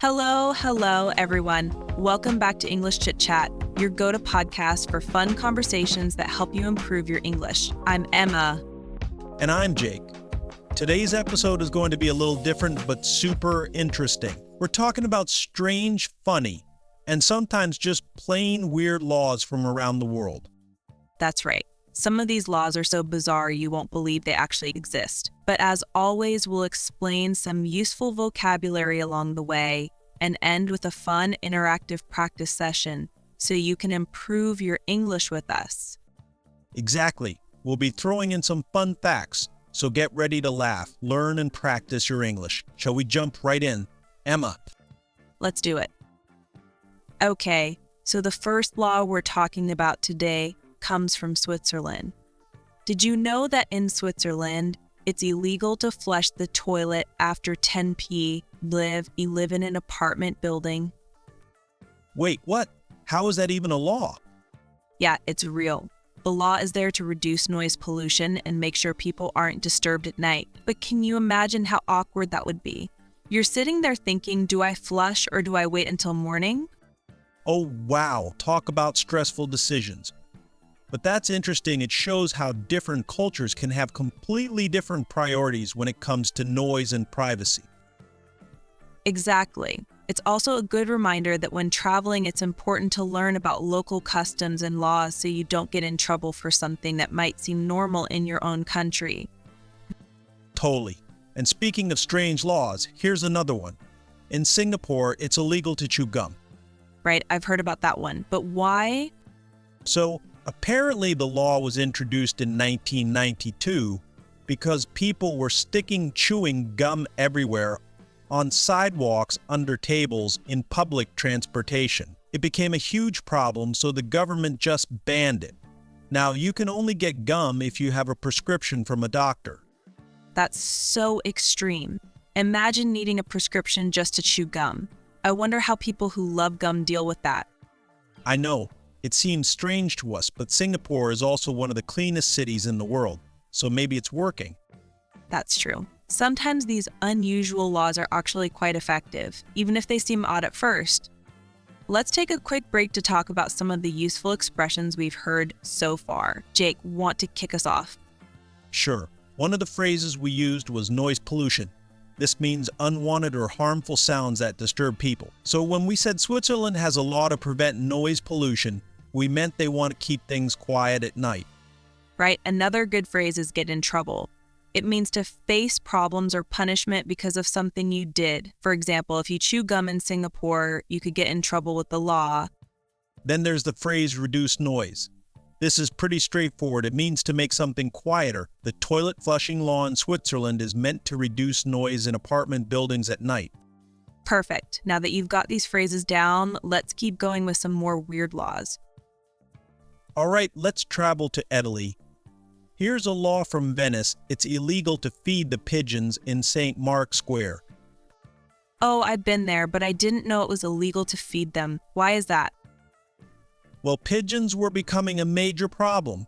Hello, everyone. Welcome back to English Chit Chat, your go-to podcast for fun conversations that help you improve your English. I'm Emma. And I'm Jake. Today's episode is going to be a little different, but super interesting. We're talking about strange, funny, and sometimes just plain weird laws from around the world. That's right. Some of these laws are so bizarre you won't believe they actually exist. But as always, we'll explain some useful vocabulary along the way and end with a fun interactive practice session so you can improve your English with us. Exactly. We'll be throwing in some fun facts, so get ready to laugh, learn, and practice your English. Shall we jump right in? Emma. Let's do it. Okay, so the first law we're talking about today comes from Switzerland. Did you know that in Switzerland, it's illegal to flush the toilet after 10 p.m. You live in an apartment building? Wait, what? How is that even a law? Yeah, it's real. The law is there to reduce noise pollution and make sure people aren't disturbed at night. But can you imagine how awkward that would be? You're sitting there thinking, do I flush or do I wait until morning? Oh, wow. Talk about stressful decisions. But that's interesting. It shows how different cultures can have completely different priorities when it comes to noise and privacy. Exactly. It's also a good reminder that when traveling, it's important to learn about local customs and laws so you don't get in trouble for something that might seem normal in your own country. Totally. And speaking of strange laws, here's another one. In Singapore, it's illegal to chew gum. Right, I've heard about that one. But why? So, apparently the law was introduced in 1992 because people were sticking chewing gum everywhere on sidewalks, under tables, in public transportation. It became a huge problem, so the government just banned it. Now, you can only get gum if you have a prescription from a doctor. That's so extreme. Imagine needing a prescription just to chew gum. I wonder how people who love gum deal with that. I know. It seems strange to us, but Singapore is also one of the cleanest cities in the world, so maybe it's working. That's true. Sometimes these unusual laws are actually quite effective, even if they seem odd at first. Let's take a quick break to talk about some of the useful expressions we've heard so far. Jake, want to kick us off? Sure. One of the phrases we used was noise pollution. This means unwanted or harmful sounds that disturb people. So when we said Switzerland has a law to prevent noise pollution, we meant they want to keep things quiet at night. Right, another good phrase is get in trouble. It means to face problems or punishment because of something you did. For example, if you chew gum in Singapore, you could get in trouble with the law. Then there's the phrase reduce noise. This is pretty straightforward. It means to make something quieter. The toilet flushing law in Switzerland is meant to reduce noise in apartment buildings at night. Perfect. Now that you've got these phrases down, let's keep going with some more weird laws. All right, let's travel to Italy. Here's a law from Venice. It's illegal to feed the pigeons in St. Mark's Square. Oh, I've been there, but I didn't know it was illegal to feed them. Why is that? Well, pigeons were becoming a major problem.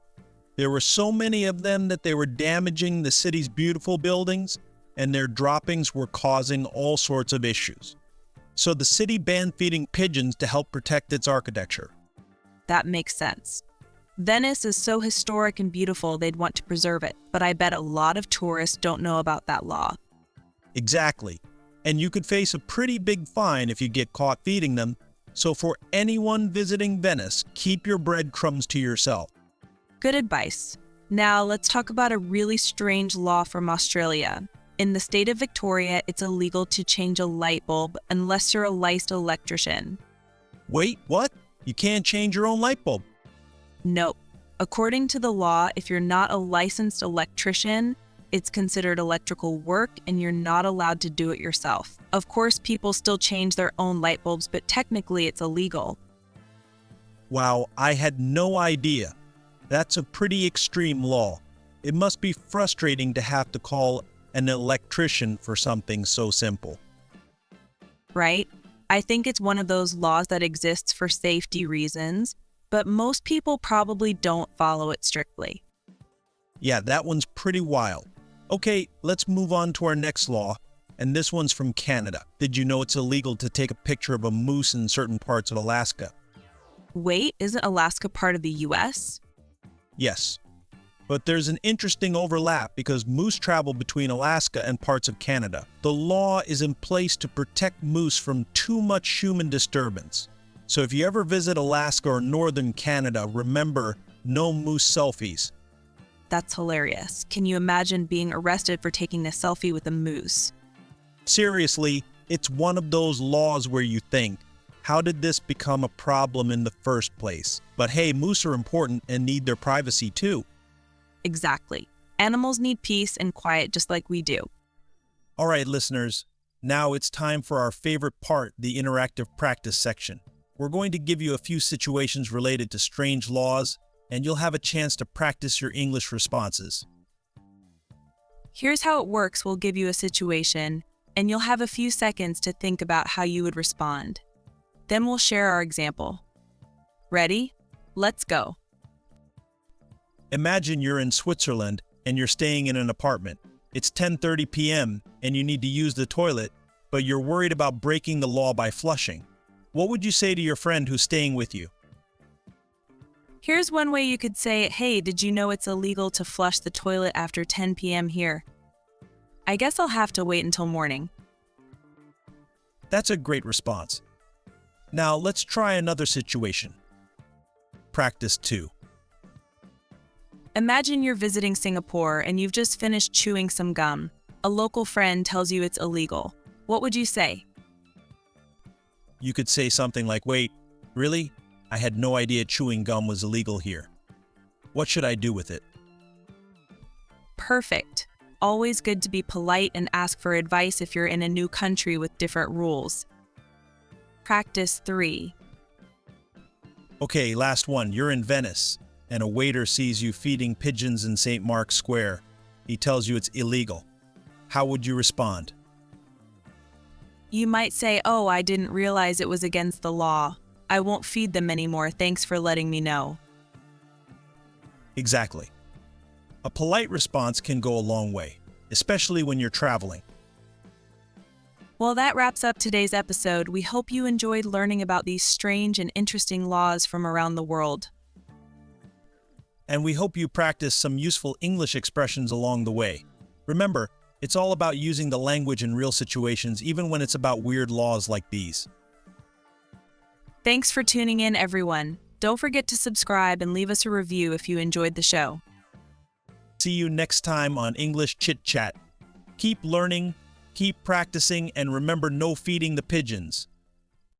There were so many of them that they were damaging the city's beautiful buildings, and their droppings were causing all sorts of issues. So the city banned feeding pigeons to help protect its architecture. That makes sense. Venice is so historic and beautiful they'd want to preserve it, but I bet a lot of tourists don't know about that law. Exactly. And you could face a pretty big fine if you get caught feeding them. So for anyone visiting Venice, keep your breadcrumbs to yourself. Good advice. Now let's talk about a really strange law from Australia. In the state of Victoria, it's illegal to change a light bulb unless you're a licensed electrician. Wait, what? You can't change your own light bulb? Nope. According to the law, if you're not a licensed electrician, it's considered electrical work and you're not allowed to do it yourself. Of course, people still change their own light bulbs, but technically it's illegal. Wow, I had no idea. That's a pretty extreme law. It must be frustrating to have to call an electrician for something so simple. Right? I think it's one of those laws that exists for safety reasons, but most people probably don't follow it strictly. Yeah, that one's pretty wild. Okay, let's move on to our next law. And this one's from Canada. Did you know it's illegal to take a picture of a moose in certain parts of Alaska? Wait, isn't Alaska part of the US? Yes. But there's an interesting overlap because moose travel between Alaska and parts of Canada. The law is in place to protect moose from too much human disturbance. So if you ever visit Alaska or northern Canada, remember, no moose selfies. That's hilarious. Can you imagine being arrested for taking a selfie with a moose? Seriously, it's one of those laws where you think, how did this become a problem in the first place? But hey, moose are important and need their privacy too. Exactly. Animals need peace and quiet just like we do. All right, listeners, now it's time for our favorite part, the interactive practice section. We're going to give you a few situations related to strange laws, and you'll have a chance to practice your English responses. Here's how it works. We'll give you a situation, and you'll have a few seconds to think about how you would respond. Then we'll share our example. Ready? Let's go. Imagine you're in Switzerland and you're staying in an apartment. It's 10:30 p.m. and you need to use the toilet, but you're worried about breaking the law by flushing. What would you say to your friend who's staying with you? Here's one way you could say, hey, did you know it's illegal to flush the toilet after 10 p.m. here? I guess I'll have to wait until morning. That's a great response. Now let's try another situation. Practice 2. Imagine you're visiting Singapore and you've just finished chewing some gum. A local friend tells you it's illegal. What would you say? You could say something like, wait, really? I had no idea chewing gum was illegal here. What should I do with it? Perfect. Always good to be polite and ask for advice if you're in a new country with different rules. Practice 3. Okay, last one. You're in Venice, and a waiter sees you feeding pigeons in St. Mark's Square. He tells you it's illegal. How would you respond? You might say, oh, I didn't realize it was against the law. I won't feed them anymore. Thanks for letting me know. Exactly. A polite response can go a long way, especially when you're traveling. Well, that wraps up today's episode. We hope you enjoyed learning about these strange and interesting laws from around the world. And we hope you practice some useful English expressions along the way. Remember, it's all about using the language in real situations, even when it's about weird laws like these. Thanks for tuning in, everyone. Don't forget to subscribe and leave us a review if you enjoyed the show. See you next time on English Chit Chat. Keep learning, keep practicing, and remember, no feeding the pigeons.